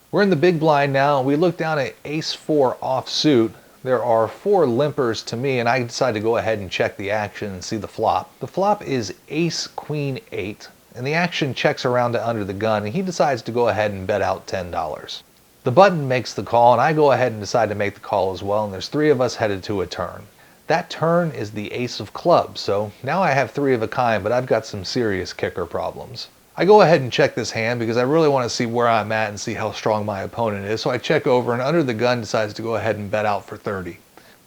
We're in the big blind now, and we look down at ace-4 offsuit. There are 4 limpers to me, and I decide to go ahead and check the action and see the flop. The flop is ace-queen-8, and the action checks around to under the gun, and he decides to go ahead and bet out $10. The button makes the call, and I go ahead and decide to make the call as well, and there's 3 of us headed to a turn. That turn is the ace of clubs, so now I have 3 of a kind, but I've got some serious kicker problems. I go ahead and check this hand because I really want to see where I'm at and see how strong my opponent is. So I check over, and under the gun decides to go ahead and bet out for 30.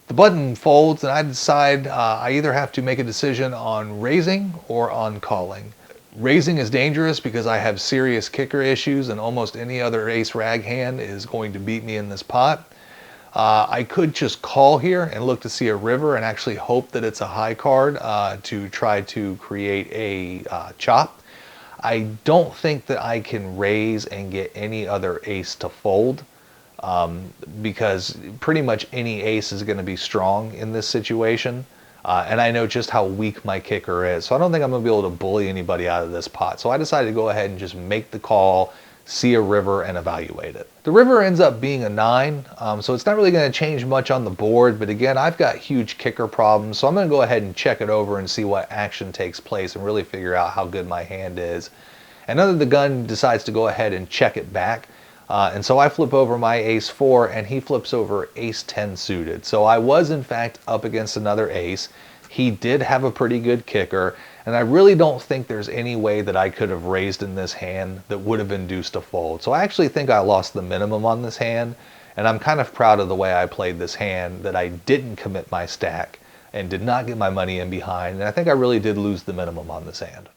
The button folds, and I decide I either have to make a decision on raising or on calling. Raising is dangerous because I have serious kicker issues, and almost any other ace rag hand is going to beat me in this pot. I could just call here and look to see a river and actually hope that it's a high card to try to create a chop. I don't think that I can raise and get any other ace to fold because pretty much any ace is going to be strong in this situation. And I know just how weak my kicker is. So I don't think I'm going to be able to bully anybody out of this pot. So I decided to go ahead and just make the call, see a river, and evaluate it. The river ends up being a 9, so it's not really going to change much on the board, but again, I've got huge kicker problems, so I'm going to go ahead and check it over and see what action takes place and really figure out how good my hand is. And under the gun decides to go ahead and check it back, and so I flip over my ace-4, and he flips over ace-10 suited. So I was in fact up against another ace. He did have a pretty good kicker, and I really don't think there's any way that I could have raised in this hand that would have induced a fold. So I actually think I lost the minimum on this hand, and I'm kind of proud of the way I played this hand, that I didn't commit my stack and did not get my money in behind, and I think I really did lose the minimum on this hand.